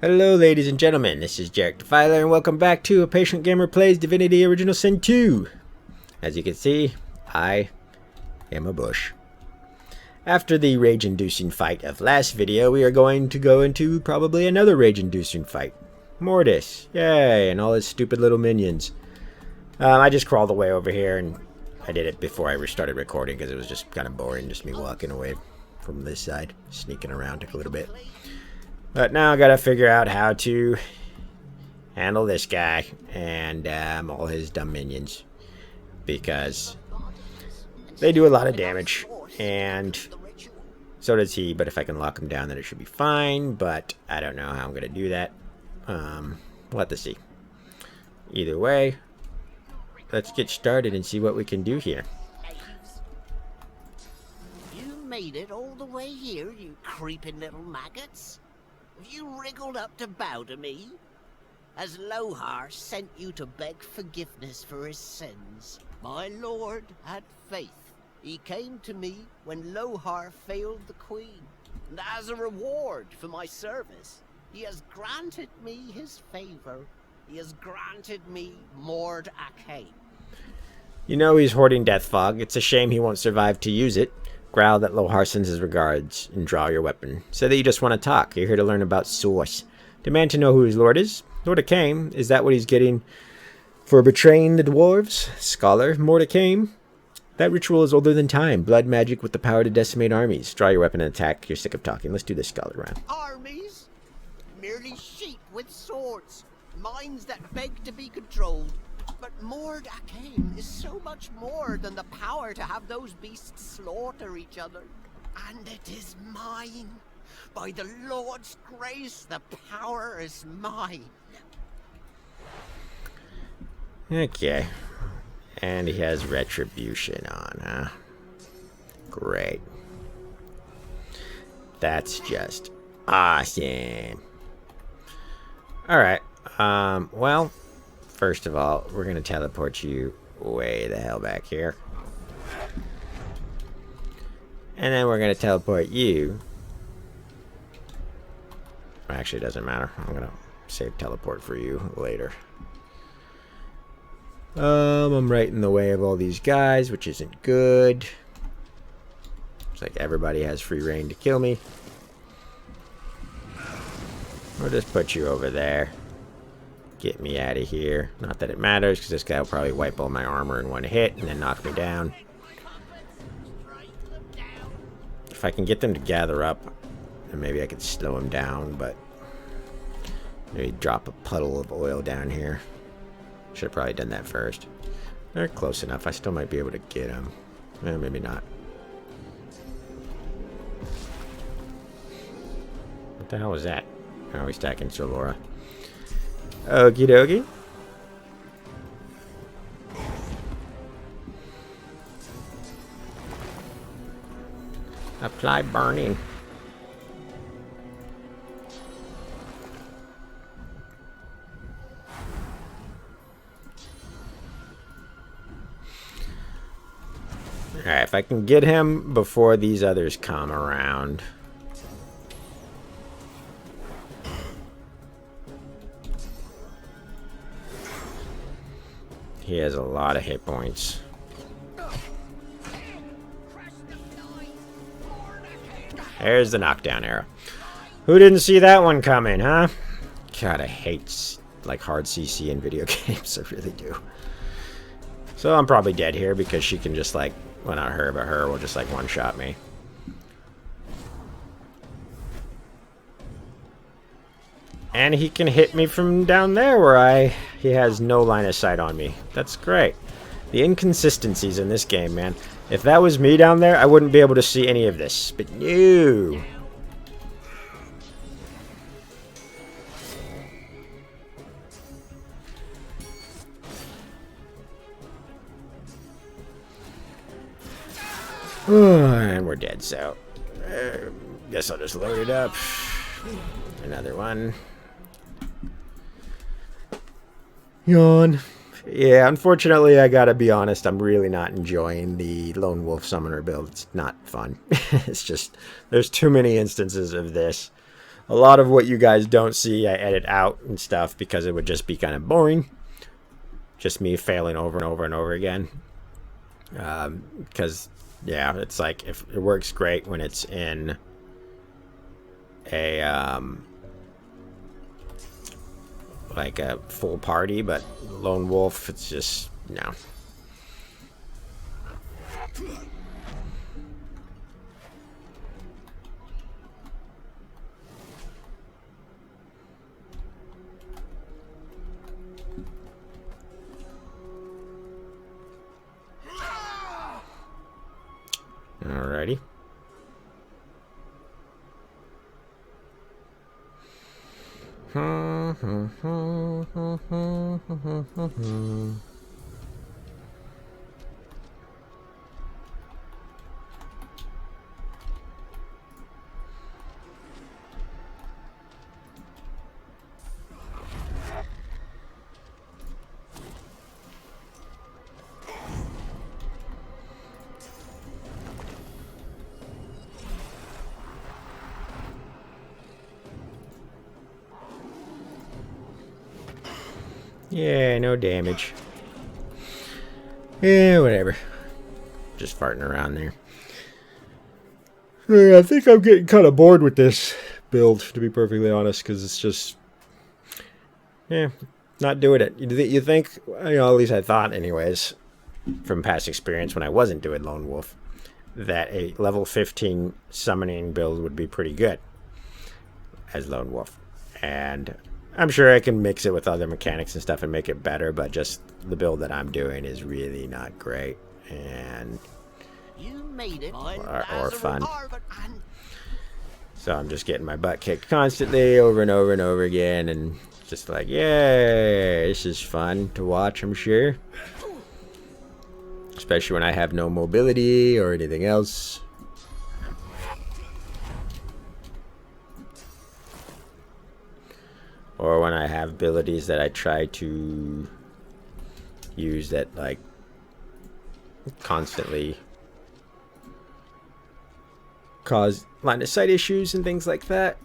Hello ladies and gentlemen, this is Jarek Defiler and welcome back to A Patient Gamer Plays Divinity Original Sin 2. As you can see, I am a bush. After the rage-inducing fight of last video, we are going to go into probably another rage-inducing fight. Mordus, yay, and all his stupid little minions. I just crawled away over here and I did it before I restarted recording because it was just kind of boring, just me walking away from this side, sneaking around, took a little bit. But now I gotta figure out how to handle this guy and all his dumb minions, because they do a lot of damage and so does he. But if I can lock him down, then it should be fine, but I don't know how I'm gonna do that. We'll have to see. Either way, let's get started and see what we can do here. You made it all the way here, you creeping little maggots. Have you wriggled up to bow to me? Has Lohar sent you to beg forgiveness for his sins? My lord had faith. He came to me when Lohar failed the queen. And as a reward for my service, he has granted me his favor. He has granted me Mord Akane. You know he's hoarding death fog. It's a shame he won't survive to use it. Growl that Lohar sends his regards and draw your weapon. Say that you just want to talk. You're here to learn about Source. Demand to know who his lord is. Lord Akane, is that what he's getting for betraying the dwarves? Scholar, Mord Akane. That ritual is older than time. Blood magic with the power to decimate armies. Draw your weapon and attack. You're sick of talking. Let's do this scholar round. Armies? Merely sheep with swords. Minds that beg to be controlled. But Mord Akane is so much more than the power to have those beasts slaughter each other. And it is mine. By the Lord's grace, the power is mine. Okay. And he has retribution on, huh? Great. That's just awesome. Alright. Well, first of all, we're going to teleport you way the hell back here. And then we're going to teleport you. Actually, it doesn't matter. I'm going to save teleport for you later. I'm right in the way of all these guys, which isn't good. Looks like everybody has free reign to kill me. We'll just put you over there. Get me out of here. Not that it matters, because this guy will probably wipe all my armor in one hit and then knock me down. If I can get them to gather up, then maybe I could slow him down, but maybe drop a puddle of oil down here. Should have probably done that first. They're close enough. I still might be able to get them. Maybe not. What the hell was that? Oh, he's stacking Solora. Okie dokie. Apply burning. Alright, if I can get him before these others come around. He has a lot of hit points. There's the knockdown arrow. Who didn't see that one coming, huh? God, I hate like hard CC in video games. I really do. So I'm probably dead here because she can just like, well, not her, but her will just like one-shot me. And he can hit me from down there where he has no line of sight on me. That's great. The inconsistencies in this game, man. If that was me down there, I wouldn't be able to see any of this. But no. And we're dead, so guess I'll just load it up. Another one. Yawn. Yeah, unfortunately, I gotta be honest, I'm really not enjoying the Lone Wolf Summoner build. It's not fun. It's just, there's too many instances of this. A lot of what you guys don't see, I edit out and stuff because it would just be kind of boring. Just me failing over and over and over again. Because, yeah, it's like, if it works great when it's in a, like a full party, but lone wolf, it's just, no. Alrighty. Yeah, no damage. Yeah, whatever. Just farting around there. Yeah, I think I'm getting kind of bored with this build, to be perfectly honest, because it's just, yeah, not doing it. You think, you know, at least I thought anyways, from past experience when I wasn't doing Lone Wolf, that a level 15 summoning build would be pretty good as Lone Wolf. And I'm sure I can mix it with other mechanics and stuff and make it better, but just the build that I'm doing is really not great. And You made it. or fun. So I'm just getting my butt kicked constantly over and over and over again, and just like, yay, this is fun to watch, I'm sure. Especially when I have no mobility or anything else. Or when I have abilities that I try to use that, like, constantly cause line of sight issues and things like that.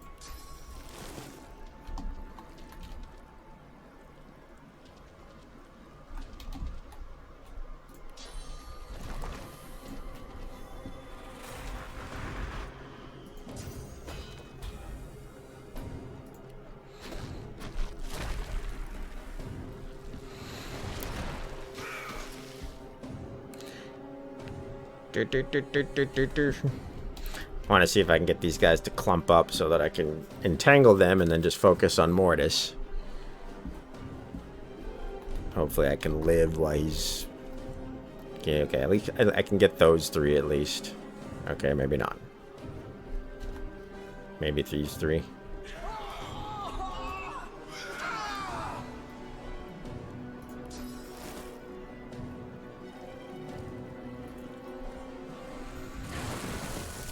I want to see if I can get these guys to clump up so that I can entangle them and then just focus on Mordus. Hopefully I can live while he's... Okay, at least I can get those three at least. Okay, maybe not. Maybe these three.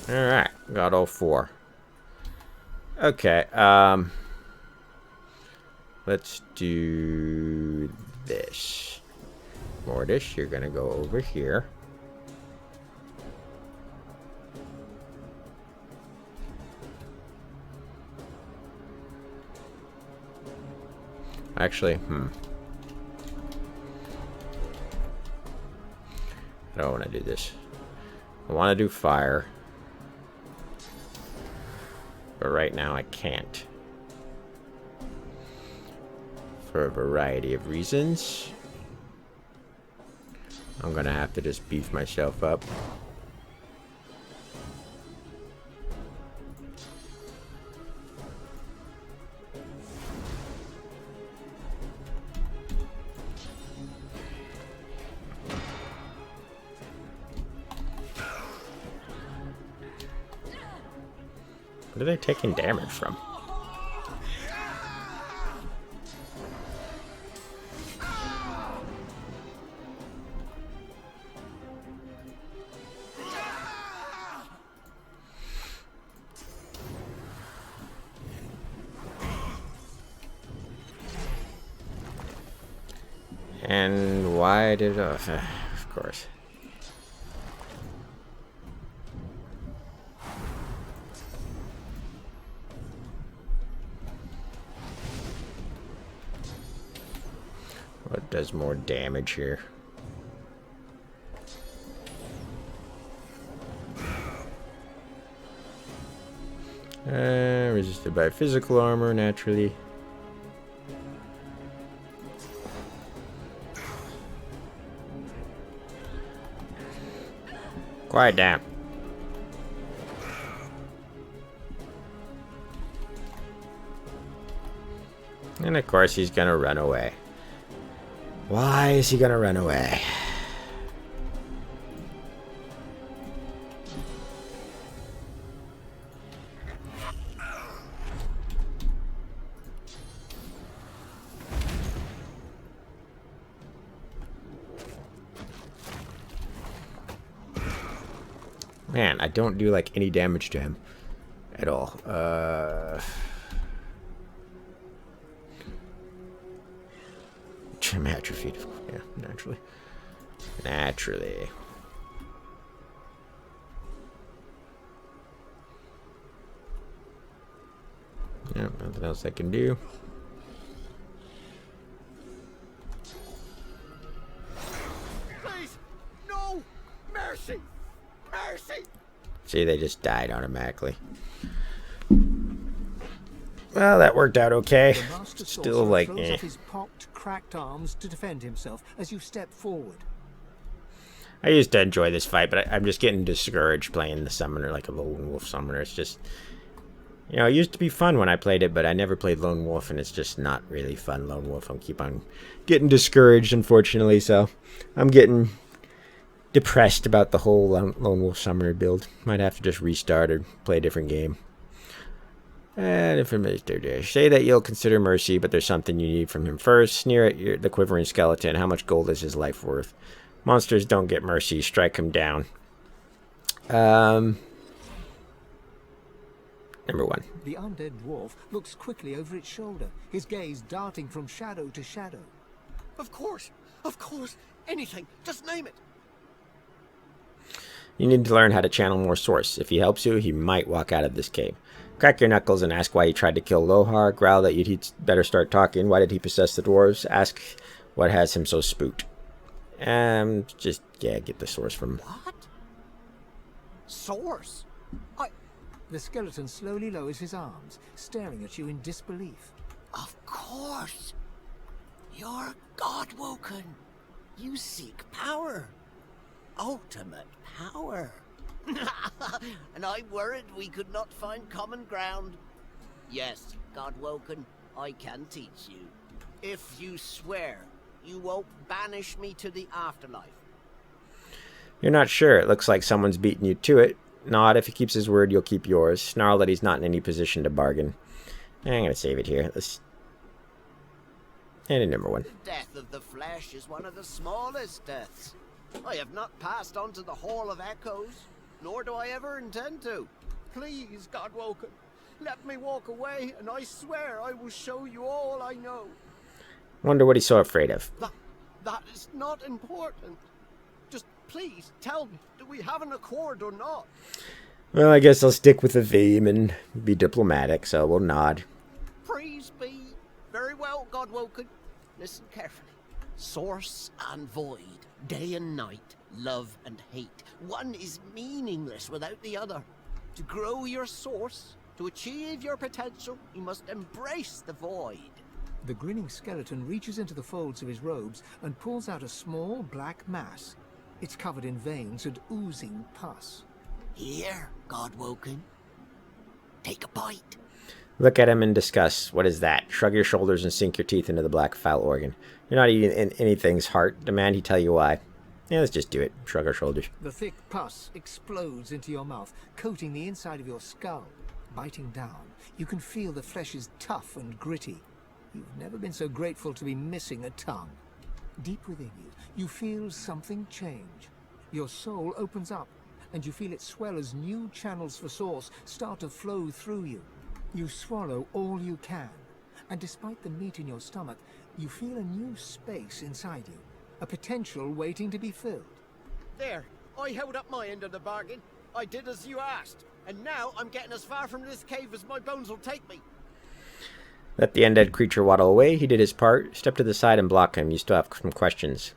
Alright, got all four. Okay, let's do this. Mordus, you're gonna go over here. Actually, I don't want to do this. I want to do fire. But right now I can't. For a variety of reasons. I'm gonna have to just beef myself up. What are they taking damage from? And why did... of course. does more damage here. Resisted by physical armor, naturally. Quiet down. And of course he's gonna run away. Why is he gonna run away? Man, I don't do like any damage to him at all. I'm atrophied. Yeah, naturally. Naturally. Yeah, nothing else I can do. Please, no mercy, mercy. See, they just died automatically. Well, that worked out okay. Still like, eh. His pocked, cracked arms to defend himself as you step forward. I used to enjoy this fight, but I'm just getting discouraged playing the summoner like a lone wolf summoner. It's just, you know, it used to be fun when I played it, but I never played lone wolf, and it's just not really fun lone wolf. I keep on getting discouraged, unfortunately, so I'm getting depressed about the whole lone wolf summoner build. Might have to just restart or play a different game. And information. Say that you'll consider mercy, but there's something you need from him first. Sneer at the quivering skeleton. How much gold is his life worth? Monsters don't get mercy. Strike him down. Number 1. The undead dwarf looks quickly over its shoulder, his gaze darting from shadow to shadow. Of course, anything, just name it. You need to learn how to channel more source. If he helps you, he might walk out of this cave. Crack your knuckles and ask why he tried to kill Lohar. Growl that he'd better start talking. Why did he possess the dwarves? Ask what has him so spooked. Just, yeah, get the source from... What? Source? The skeleton slowly lowers his arms, staring at you in disbelief. Of course. You're God-woken. You seek power. Ultimate power. And I worried we could not find common ground. Yes, God-woken, I can teach you. If you swear you won't banish me to the afterlife. You're not sure. It looks like someone's beaten you to it. Nod. If he keeps his word, you'll keep yours. Snarl that he's not in any position to bargain. I'm going to save it here. And number 1. The death of the flesh is one of the smallest deaths. I have not passed on to the Hall of Echoes, nor do I ever intend to. Please, God-woken, let me walk away, and I swear I will show you all I know. Wonder what he's so afraid of. That is not important. Just please tell me, do we have an accord or not? Well, I guess I'll stick with the theme and be diplomatic, so we'll nod. Please be. Very well, God-woken. Listen carefully. Source and void, day and night, love and hate. One is meaningless without the other. To grow your source, to achieve your potential, you must embrace the void. The grinning skeleton reaches into the folds of his robes and pulls out a small black mass. It's covered in veins and oozing pus. Here, God-woken. Take a bite. Look at him in disgust. What is that? Shrug your shoulders and sink your teeth into the black foul organ. You're not eating anything's heart. Demand he tell you why. Yeah, let's just do it. Shrug our shoulders. The thick pus explodes into your mouth, coating the inside of your skull. Biting down, you can feel the flesh is tough and gritty. You've never been so grateful to be missing a tongue. Deep within you, you feel something change. Your soul opens up, and you feel it swell as new channels for source start to flow through you. You swallow all you can, and despite the meat in your stomach, you feel a new space inside you, a potential waiting to be filled. There, I held up my end of the bargain. I did as you asked, and now I'm getting as far from this cave as my bones will take me. Let the undead creature waddle away. He did his part. Step to the side and block him. You still have some questions.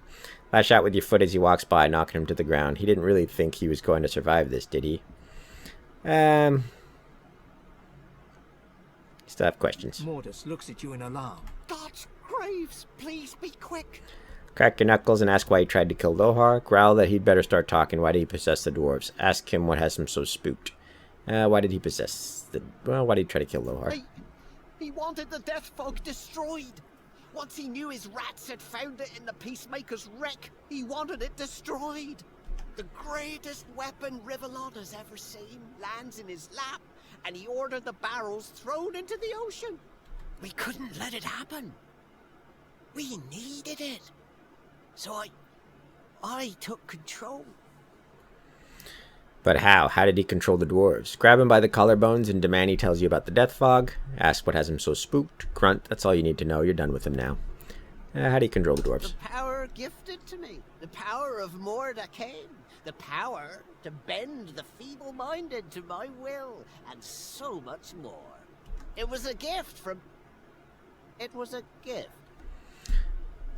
Lash out with your foot as he walks by, knocking him to the ground. He didn't really think he was going to survive this, did he? Still have questions. Mordus looks at you in alarm. God's graves, please be quick. Crack your knuckles and ask why he tried to kill Lohar. Growl that he'd better start talking. Why did he possess the dwarves? Ask him what has him so spooked. Why did he possess the... Well, why did he try to kill Lohar? He wanted the Death Fog destroyed. Once he knew his rats had found it in the Peacemaker's wreck, he wanted it destroyed. The greatest weapon Rivellon has ever seen lands in his lap, and he ordered the barrels thrown into the ocean. We couldn't let it happen. We needed it. So I took control. But how? How did he control the dwarves? Grab him by the collarbones and demand he tells you about the death fog. Ask what has him so spooked. Grunt, that's all you need to know. You're done with him now. How do you control the dwarves? The power gifted to me. The power of Mordus. The power to bend the feeble-minded to my will. And so much more. It was a gift from... It was a gift.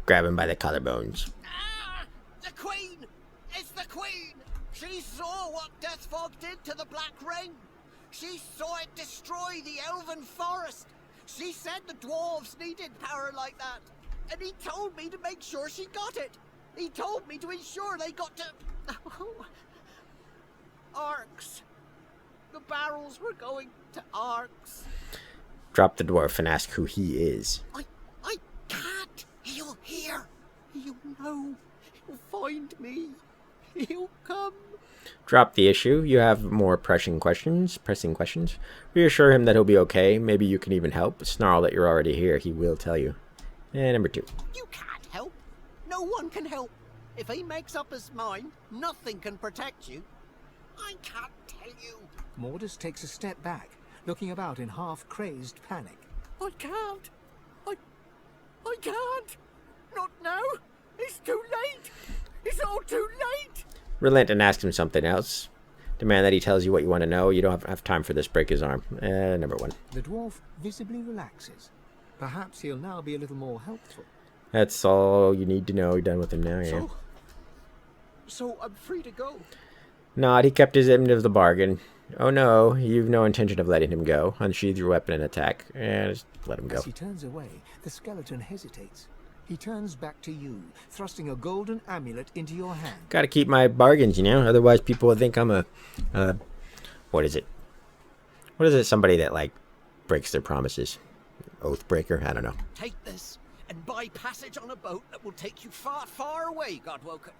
Grab him by the collarbones. Ah! The Queen! It's the Queen! She saw what Death Fog did to the Black Ring. She saw it destroy the Elven Forest. She said the dwarves needed power like that. And he told me to make sure she got it. He told me to ensure they got to... Arcs. The barrels were going to Arcs. Drop the dwarf and ask who he is. I can't. He'll hear. He'll know. He'll find me. He'll come. Drop the issue. You have more pressing questions. Reassure him that he'll be okay. Maybe you can even help. Snarl that you're already here. He will tell you. And number 2. You can't help. No one can help. If he makes up his mind, nothing can protect you. I can't tell you. Mordus takes a step back, looking about in half-crazed panic. I can't. I can't. Not now. It's too late. It's all too late. Relent and ask him something else. Demand that he tells you what you want to know. You don't have time for this. Break his arm. Number 1. The dwarf visibly relaxes. Perhaps he'll now be a little more helpful. That's all you need to know. You're done with him now, yeah. So I'm free to go. Nod, he kept his end of the bargain. Oh no, you've no intention of letting him go. Unsheath your weapon and attack. Just let him go. As he turns away, the skeleton hesitates. He turns back to you, thrusting a golden amulet into your hand. Gotta keep my bargains, you know? Otherwise people will think I'm a... what is it? What is it? Somebody that, like, breaks their promises. Oath breaker? I don't know. Take this and buy passage on a boat that will take you far, far away, Godwoken.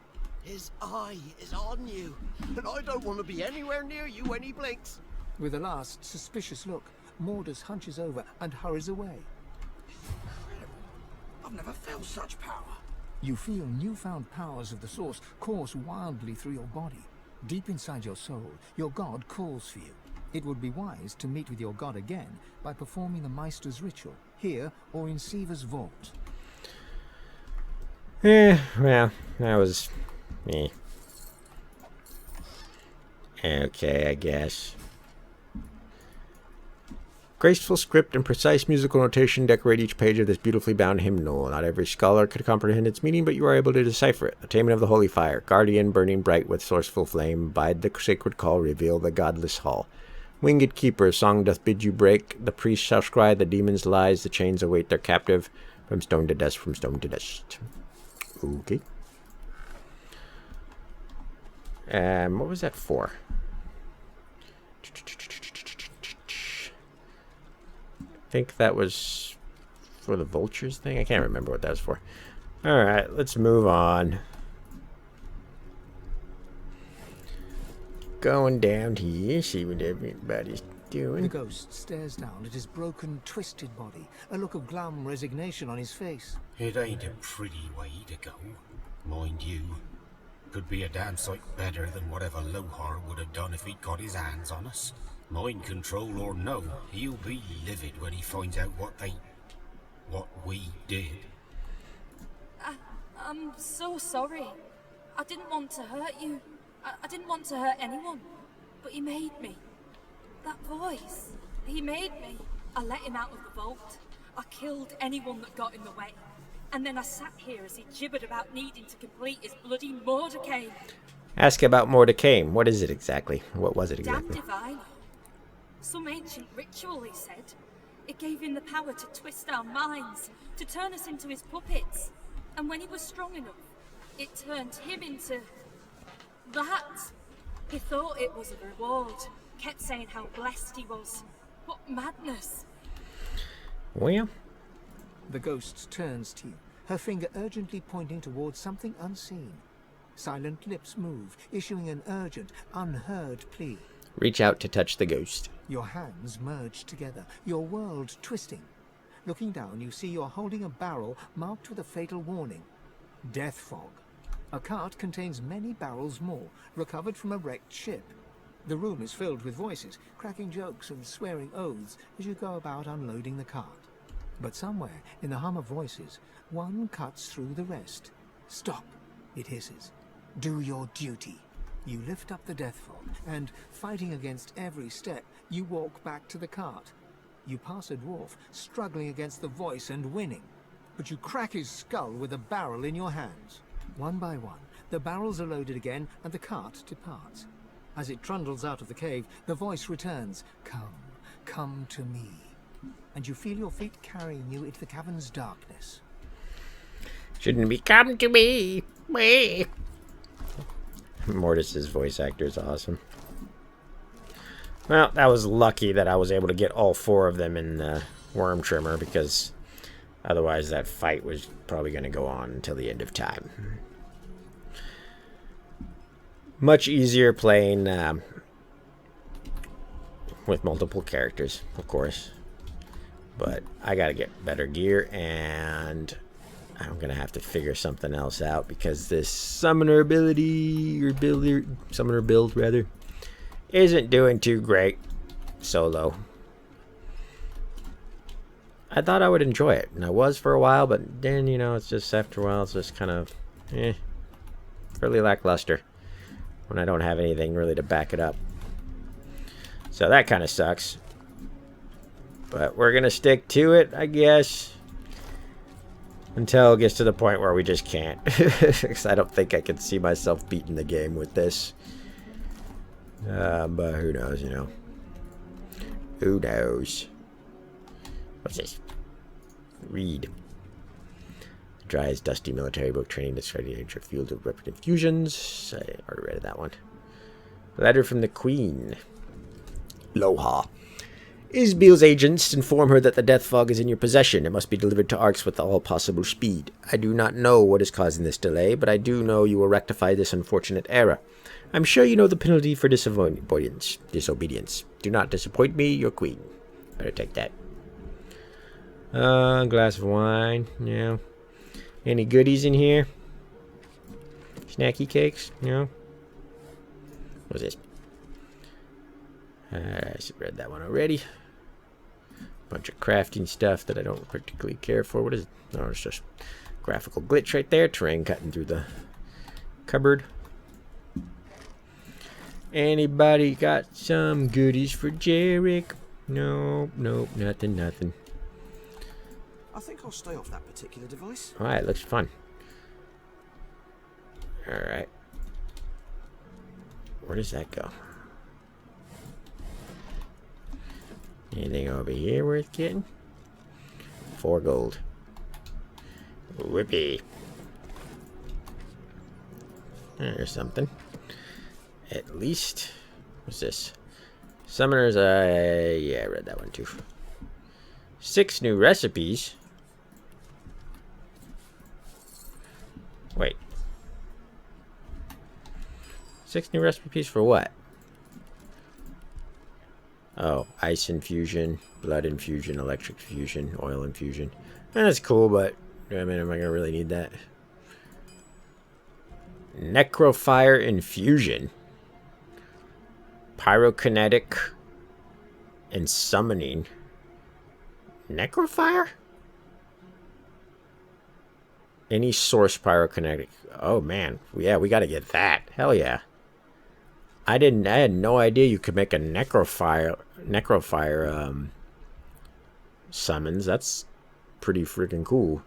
His eye is on you, and I don't want to be anywhere near you when he blinks. With a last suspicious look, Mordus hunches over and hurries away. I've never felt such power. You feel newfound powers of the source course wildly through your body. Deep inside your soul, your god calls for you. It would be wise to meet with your god again by performing the Meister's ritual, here or in Siva's vault. Well, that was me. Okay, I guess. Graceful script and precise musical notation decorate each page of this beautifully bound hymnal. Not every scholar could comprehend its meaning, but you are able to decipher it. Attainment of the holy fire. Guardian, burning bright with sourceful flame. Bide the sacred call, reveal the godless hall. Winged keeper, song doth bid you break. The priest shall scry the demon's lies. The chains await their captive. From stone to dust, from stone to dust. Okay. What was that for? I think that was for the vultures thing. I can't remember what that was for. Alright, let's move on. Going down here, see what everybody's doing. The ghost stares down at his broken, twisted body, a look of glum resignation on his face. It ain't a pretty way to go, mind you. Could be a damn sight better than whatever Lohar would have done if he'd got his hands on us. Mind control or no, he'll be livid when he finds out what we did. I'm so sorry. I didn't want to hurt you. I didn't want to hurt anyone. But he made me. That voice, he made me. I let him out of the vault. I killed anyone that got in the way. And then I sat here as he gibbered about needing to complete his bloody Mordecai. Ask about Mordecai. What is it exactly? What was it Damn exactly? divine. Some ancient ritual, he said. It gave him the power to twist our minds, to turn us into his puppets. And when he was strong enough, it turned him into... that. He thought it was a reward. Kept saying how blessed he was. What madness. Well, The ghost turns to you, her finger urgently pointing towards something unseen. Silent lips move, issuing an urgent, unheard plea. reach out to touch the ghost. Your hands merge together, your world twisting. Looking down, you see you're holding a barrel marked with a fatal warning. Death fog. A cart contains many barrels more, recovered from a wrecked ship. The room is filled with voices, cracking jokes and swearing oaths as you go about unloading the cart. But somewhere, in the hum of voices, one cuts through the rest. Stop, it hisses. Do your duty. You lift up the death fog, and, fighting against every step, you walk back to the cart. You pass a dwarf, struggling against the voice and winning. But you crack his skull with a barrel in your hands. One by one, the barrels are loaded again, and the cart departs. As it trundles out of the cave, the voice returns. Come, come to me. And you feel your feet carrying you into the cavern's darkness. Shouldn't be come to me. Mordus's voice actor is awesome. Well, that was lucky that I was able to get all 4 of them in the worm trimmer, because otherwise that fight was probably going to go on until the end of time. Much easier playing with multiple characters, of course. But I got to get better gear, and I'm going to have to figure something else out, because this summoner ability, or summoner build rather, isn't doing too great solo. I thought I would enjoy it, and I was for a while, but then, you know, it's just after a while, it's just kind of, fairly lackluster when I don't have anything really to back it up. So that kind of sucks. But we're going to stick to it, I guess, until it gets to the point where we just can't. Because I don't think I can see myself beating the game with this. But who knows, you know. Who knows? What's this? Read. Dry's dusty military book training describing the ancient field of weapon infusions. I already read that one. Letter from the Queen. Loha. Isbeel's agents inform her that the death fog is in your possession. It must be delivered to Arx with all possible speed. I do not know what is causing this delay, but I do know you will rectify this unfortunate error. I'm sure you know the penalty for disobedience. Do not disappoint me, your queen. Better take that. Glass of wine. Yeah. Any goodies in here? Snacky cakes? No. What's this? I read that one already. Bunch of crafting stuff that I don't particularly care for. What is it? No, it's just graphical glitch right there. Terrain cutting through the cupboard. Anybody got some goodies for Jarek? Nope, nothing. I think I'll stay off that particular device. Alright, looks fun. Alright. Where does that go? Anything over here worth getting? 4 gold. Whippy. There's something. At least. What's this? Summoners, yeah, I read that one too. 6 new recipes. Wait. 6 new recipes for what? Oh, ice infusion, blood infusion, electric infusion, oil infusion. That's cool, but I mean, am I gonna really need that? Necrofire infusion, pyrokinetic, and summoning. Necrofire? Any source pyrokinetic. Oh man, yeah, we gotta get that. Hell yeah. I had no idea you could make a necrofire summons. That's pretty freaking cool.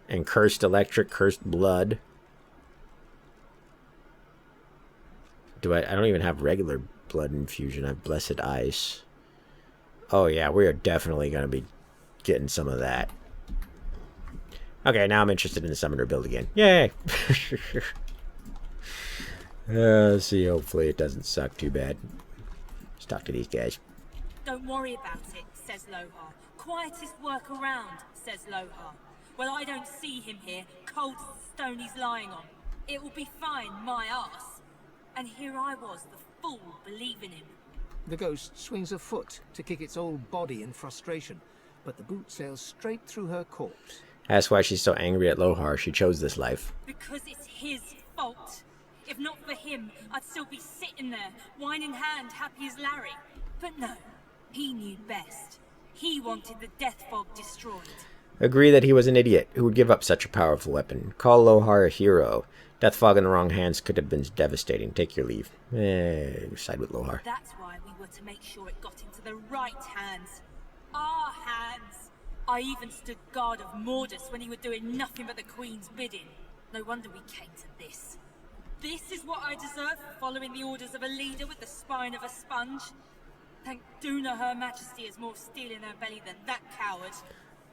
And cursed electric, cursed blood. I don't even have regular blood infusion. I have blessed ice. Oh yeah, we are definitely going to be getting some of that. Okay, now I'm interested in the summoner build again. Yay! Let's see, hopefully it doesn't suck too bad. Let's talk to these guys. Don't worry about it, says Lohar. Quietest work around, says Lohar. Well, I don't see him here, cold as the stone he's lying on. It will be fine, my arse. And here I was, the fool, believing him. The ghost swings a foot to kick its old body in frustration, but the boot sails straight through her corpse. That's why she's so angry at Lohar. She chose this life. Because it's his fault. If not for him, I'd still be sitting there, wine in hand, happy as Larry. But no, he knew best. He wanted the death fog destroyed. Agree that he was an idiot who would give up such a powerful weapon. Call Lohar a hero. Death fog in the wrong hands could have been devastating. Take your leave. Side with Lohar. That's why we were to make sure it got into the right hands. Our hands. I even stood guard of Mordus when he was doing nothing but the Queen's bidding. No wonder we came to this. This is what I deserve for following the orders of a leader with the spine of a sponge. Thank Duna Her Majesty has more steel in her belly than that coward.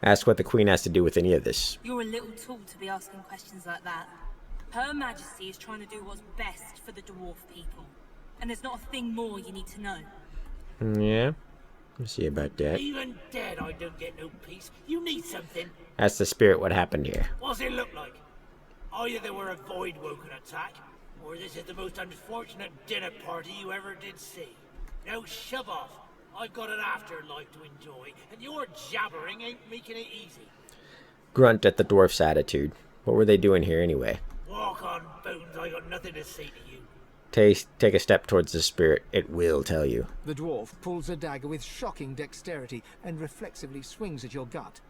Ask what the Queen has to do with any of this. You're a little tool to be asking questions like that. Her Majesty is trying to do what's best for the dwarf people. And there's not a thing more you need to know. Yeah. Let's see about that. Even dead, I don't get no peace. You need something. Ask the spirit what happened here. What's it look like? Either there were a void-woken attack, or this is the most unfortunate dinner party you ever did see. Now shove off. I've got an afterlife to enjoy, and your jabbering ain't making it easy. Grunt at the dwarf's attitude. What were they doing here anyway? Walk on, Bones. I got nothing to say to you. Take a step towards the spirit. It will tell you. The dwarf pulls a dagger with shocking dexterity and reflexively swings at your gut.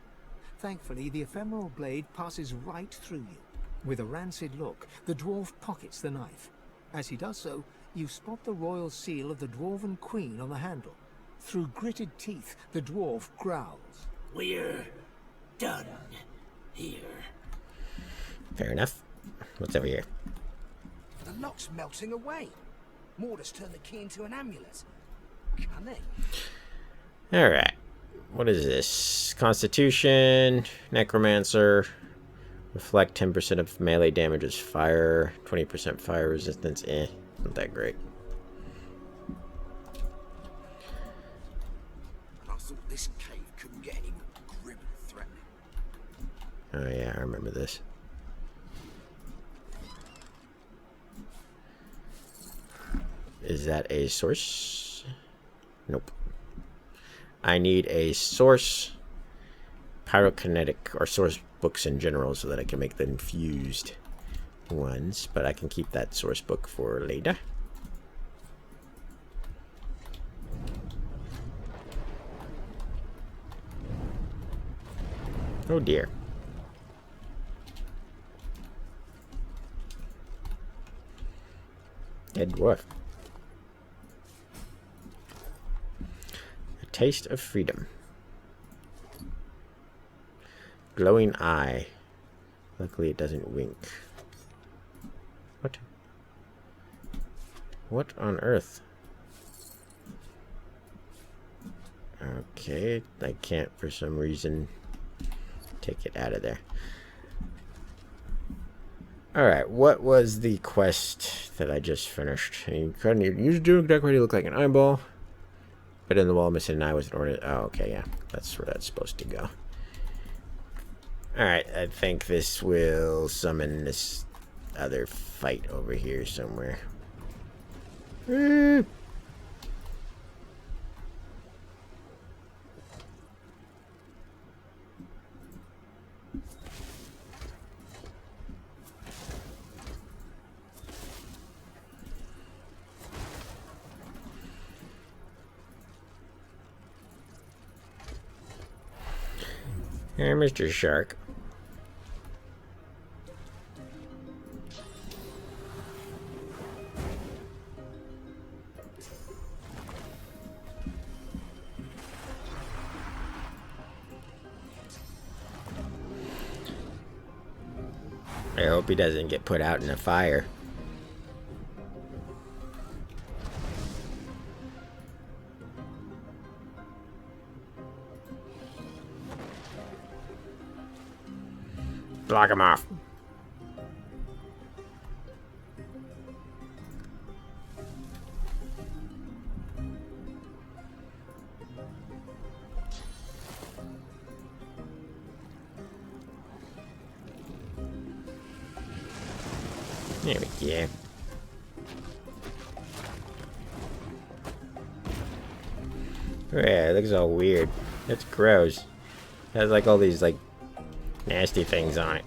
Thankfully, the ephemeral blade passes right through you. With a rancid look, the dwarf pockets the knife. As he does so, you spot the royal seal of the Dwarven Queen on the handle. Through gritted teeth, the dwarf growls. We're done here. Fair enough. What's over here? The lock's melting away. Mordus turned the key into an amulet. Cunning. Alright. What is this? Constitution, Necromancer. Reflect 10% of melee damage as fire. 20% fire resistance. Not that great. I thought this cave couldn't get any more grim and threatening. Oh yeah, I remember this. Is that a source? Nope. I need a source pyrokinetic or source books in general so that I can make the infused ones, but I can keep that source book for later. Oh dear. Dead dwarf. A taste of freedom. Glowing eye. Luckily it doesn't wink. What? What on earth? Okay, I can't for some reason take it out of there. Alright, what was the quest that I just finished? You couldn't even use doing exactly look like an eyeball. But in the wall missing an eye was an order. Oh, okay, yeah. That's where that's supposed to go. Alright, I think this will summon this other fight over here somewhere. Hey, Mr. Shark. I hope he doesn't get put out in a fire. Block him off. There we go. Yeah, it looks all weird. That's gross. It has like all these like nasty things on it.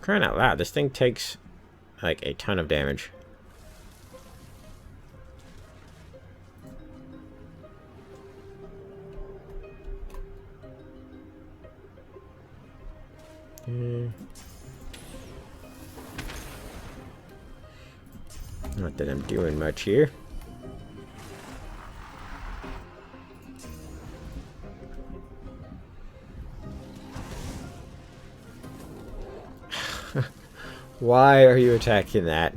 Crying out loud, this thing takes like a ton of damage. Not that I'm doing much here. Why are you attacking that?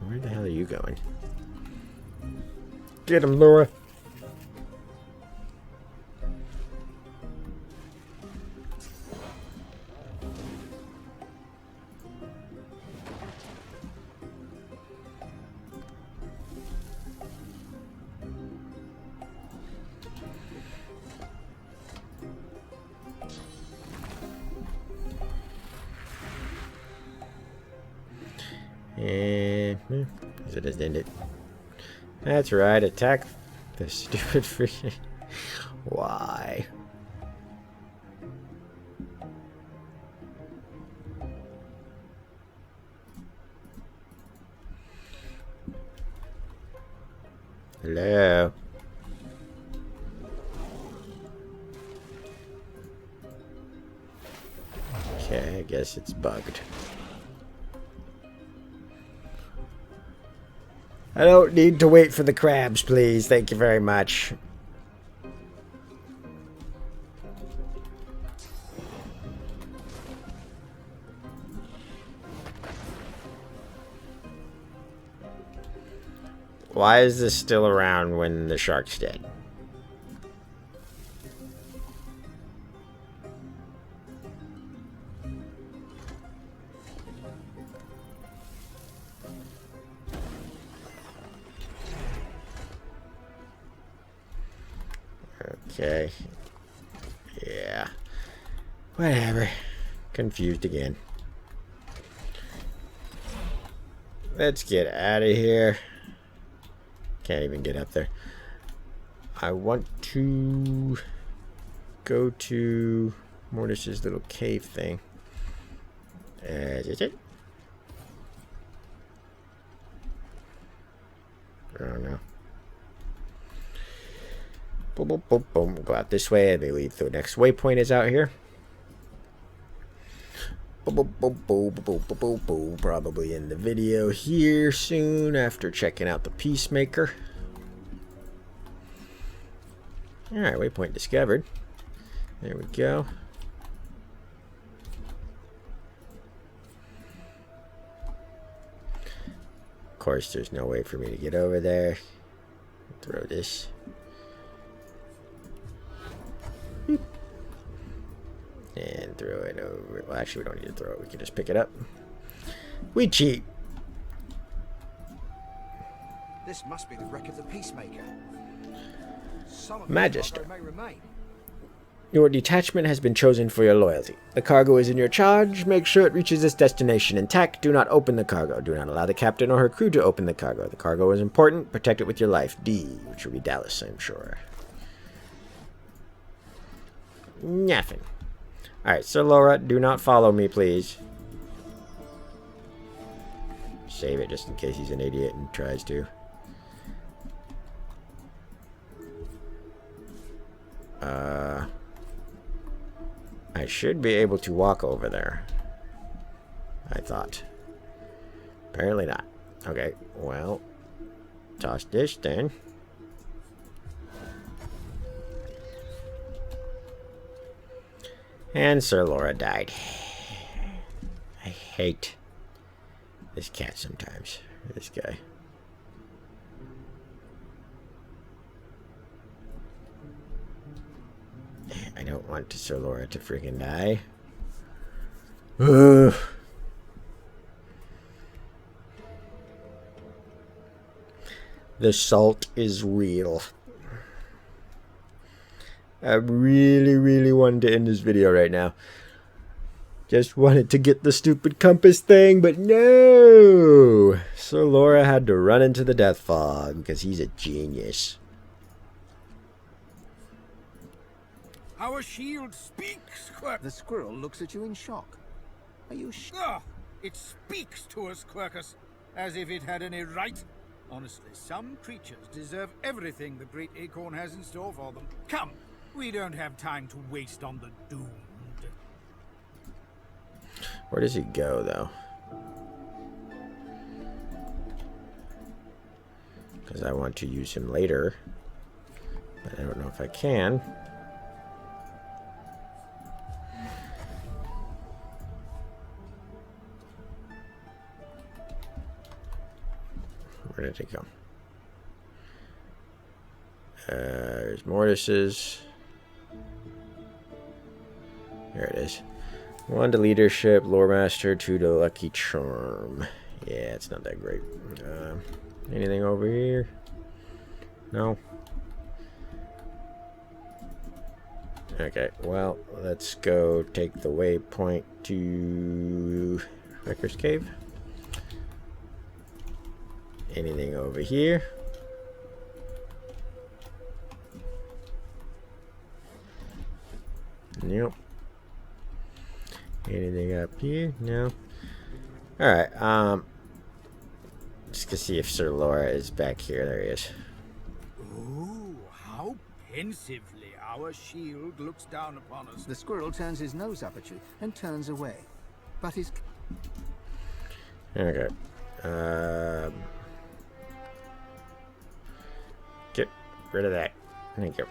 Where the hell are you going? Get him, Laura. And it just ended. That's right, attack the stupid freaking. Why? Hello. Okay, I guess it's bugged. I don't need to wait for the crabs, please. Thank you very much. Why is this still around when the shark's dead? Okay. Yeah. Whatever. Confused again. Let's get out of here. Can't even get up there. I want to go to Mordus's little cave thing. Is it? I don't know. Boom, boom, boom, boom. Go out this way. I believe the next waypoint is out here. Boom, boom, boom, boom, boom, boom, boom, boom. Probably in the video here soon after checking out the Peacemaker. Alright, waypoint discovered. There we go. Of course, there's no way for me to get over there. Throw this. And throw it over. Well, actually, we don't need to throw it. We can just pick it up. We cheat. This must be the wreck of the Peacemaker. Magister. May remain. Your detachment has been chosen for your loyalty. The cargo is in your charge. Make sure it reaches its destination intact. Do not open the cargo. Do not allow the captain or her crew to open the cargo. The cargo is important. Protect it with your life. D, which will be Dallas, I'm sure. Nothing. Alright, so Laura, do not follow me, please. Save it just in case he's an idiot and tries to. I should be able to walk over there. I thought. Apparently not. Okay, well, toss this then. And Sir Laura died. I hate this cat sometimes. This guy. I don't want Sir Laura to freaking die. Ugh. The salt is real. I really wanted to end this video right now. Just wanted to get the stupid compass thing, but no! Sir Laura had to run into the death fog because he's a genius. Our shield speaks, Quirk. The squirrel looks at you in shock. Are you It speaks to us, Quirkus, as if it had any right. Honestly, some creatures deserve everything the Great Acorn has in store for them. Come, we don't have time to waste on the doomed. Where does he go, though? Because I want to use him later. But I don't know if I can. Where did it go? There's Mordus's. There it is. 1 to leadership, lore master, 2 to lucky charm. Yeah, it's not that great. Anything over here? No. Okay, well, let's go take the waypoint to Wrecker's Cave. Anything over here? Nope. Anything up here? No. Alright, just to see if Sir Laura is back here. There he is. Ooh, how pensively our shield looks down upon us. The squirrel turns his nose up at you and turns away. But his... Okay. Get rid of that. Thank you.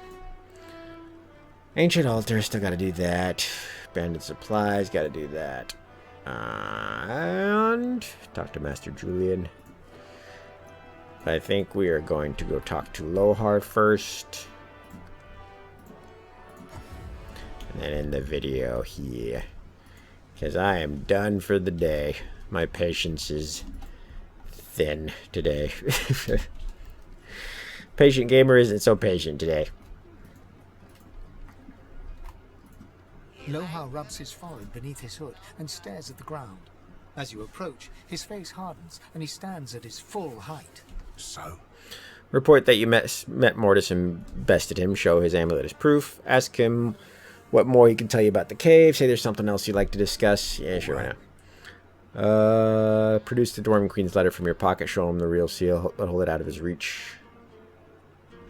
Ancient altar, still gotta do that. Abandoned supplies, gotta do that. And talk to Master Julian. I think we are going to go talk to Lohar first. And then end the video here. Because I am done for the day. My patience is thin today. Patient gamer isn't so patient today. Lohar rubs his forehead beneath his hood and stares at the ground. As you approach, his face hardens and he stands at his full height. So? Report that you met Mordus and bested him. Show his amulet as proof. Ask him what more he can tell you about the cave. Say there's something else you'd like to discuss. Yeah, sure, why not? Produce the Dwarven Queen's letter from your pocket. Show him the real seal, but hold it out of his reach.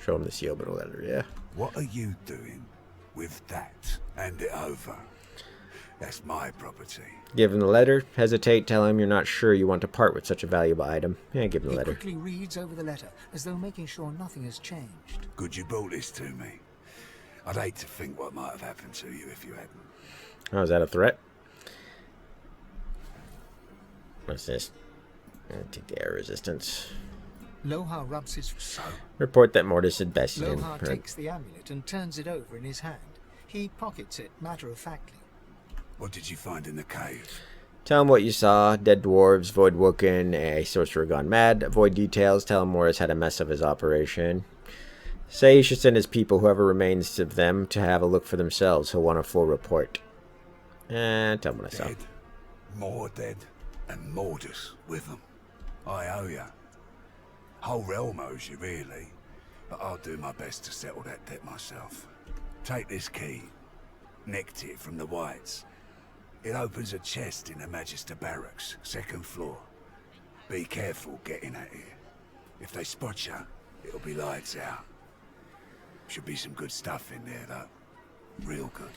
Show him the seal, but hold it out, yeah. What are you doing with that? Hand it over. That's my property. Give him the letter. Hesitate. Tell him you're not sure you want to part with such a valuable item. Yeah, give him the letter. He quickly reads over the letter, as though making sure nothing has changed. Good you brought this to me. I'd hate to think what might have happened to you if you hadn't. Oh, is that a threat? What's this? Take the air resistance. Lohar rubs his... Report that Mordus had bested him. Lohar takes the amulet and turns it over in his hand. He pockets it matter-of-factly. What did you find in the cave? Tell him what you saw. Dead dwarves, Voidwoken, a sorcerer gone mad. Avoid details. Tell him Mordus had a mess of his operation. Say he should send his people, whoever remains of them, to have a look for themselves. He'll want a full report. And tell him what I saw. Dead. More dead. And Mordus with them. I owe ya. Whole realm owes you, really. But I'll do my best to settle that debt myself. Take this key. Nicked it from the Whites. It opens a chest in the Magister Barracks, 2nd floor. Be careful getting at it. If they spot you, it'll be lights out. Should be some good stuff in there, though. Real good.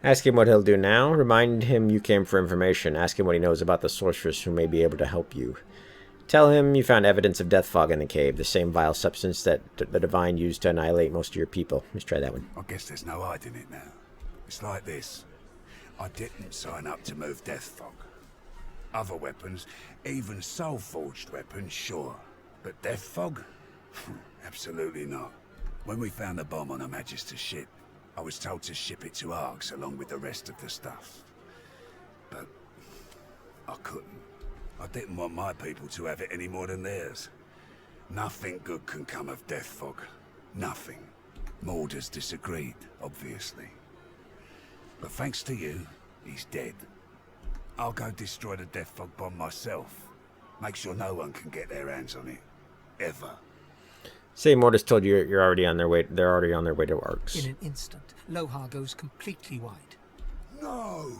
Ask him what he'll do now. Remind him you came for information. Ask him what he knows about the sorceress who may be able to help you. Tell him you found evidence of death fog in the cave, the same vile substance that the Divine used to annihilate most of your people. Let's try that one. I guess there's no hiding it now. It's like this. I didn't sign up to move death fog. Other weapons, even soul-forged weapons, sure. But death fog? Absolutely not. When we found the bomb on a Magister's ship, I was told to ship it to Arx along with the rest of the stuff. But I couldn't. I didn't want my people to have it any more than theirs. Nothing good can come of death fog. Nothing. Mordus disagreed, obviously. But thanks to you, he's dead. I'll go destroy the death fog bomb myself. Make sure no one can get their hands on it. Ever. Say Mordus told you you're already on their way. They're already on their way to Arx. In an instant, Lohar goes completely white. No!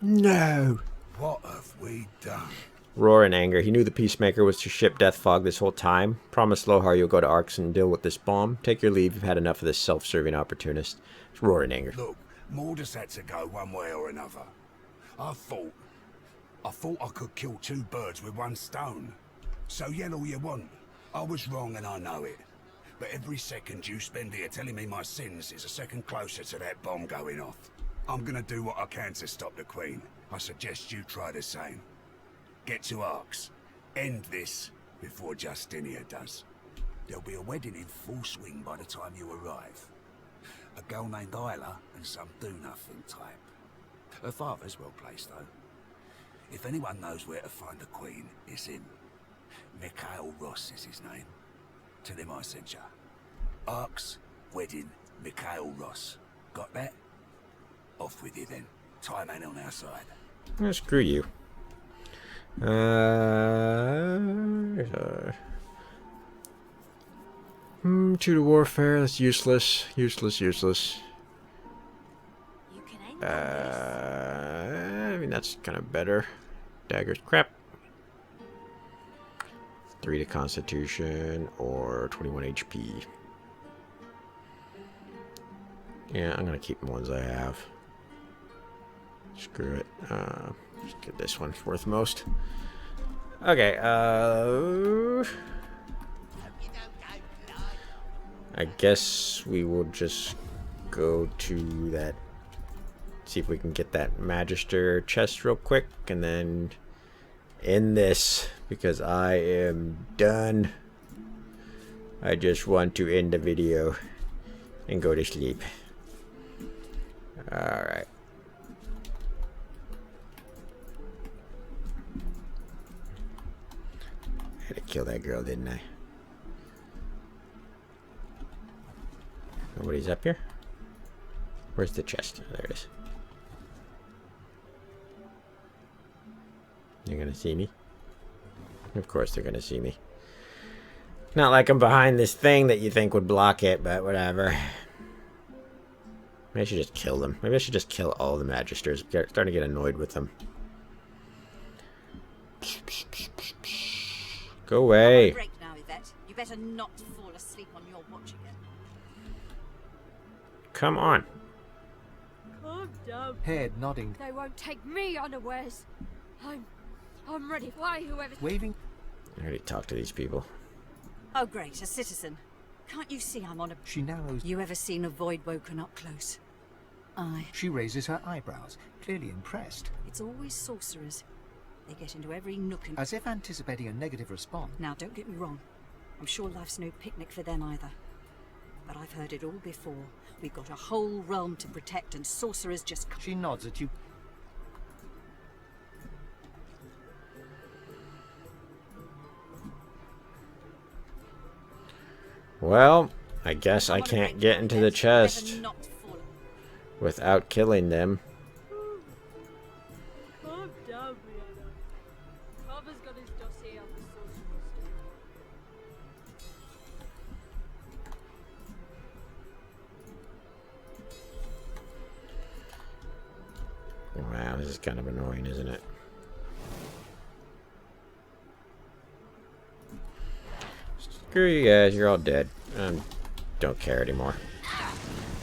No! What have we done? Roar in anger. He knew the Peacemaker was to ship death fog this whole time. Promise Lohar you'll go to Arx and deal with this bomb. Take your leave. You've had enough of this self-serving opportunist. Roar in anger. Look, Mordus had to go one way or another. I thought I could kill two birds with one stone. So yell all you want. I was wrong and I know it. But every second you spend here telling me my sins is a second closer to that bomb going off. I'm gonna do what I can to stop the Queen. I suggest you try the same. Get to Arx. End this before Justinia does. There'll be a wedding in full swing by the time you arrive. A girl named Isla and some do-nothing type. Her father's well placed though. If anyone knows where to find the Queen, it's him. Mikhail Ross is his name. Tell him I sent ya. Arx, wedding, Mikhail Ross. Got that? Off with you then. Time ain't on our side. Screw you. True to warfare. That's useless. Useless. You can aim on I mean, that's kind of better. Daggers. Crap. 3 to Constitution or 21 HP. Yeah, I'm gonna keep the ones I have. Screw it. Just get this one. It's worth most. Okay. I guess we will just go to that. See if we can get that Magister chest real quick, and then end this because I am done. I just want to end the video and go to sleep. Alright. I had to kill that girl, didn't I? Nobody's up here? Where's the chest? Oh, there it is. They're gonna see me? Of course they're gonna see me. Not like I'm behind this thing that you think would block it, but whatever. Maybe I should just kill them. Maybe I should just kill all the Magisters. I'm starting to get annoyed with them. Go away. Break now, Yvette. You better not fall asleep on your watch again. Come on. Calm down. Head nodding. They won't take me unawares. I'm ready. Why, whoever... Waving. I already talked to these people. Oh, great, a citizen. Can't you see I'm on a... She narrows. You ever seen a void woken up close? Aye. She raises her eyebrows, clearly impressed. It's always sorcerers. They get into every nook and... As if anticipating a negative response. Now, don't get me wrong. I'm sure life's no picnic for them either. But I've heard it all before. We've got a whole realm to protect and sorcerers just... She nods at you. Well, I guess I can't get into the chest without killing them. Calm down, Brianna. Father's got his dossier on the sorcerer's stick. Wow, this is kind of annoying, isn't it? Screw you guys, you're all dead. Don't care anymore.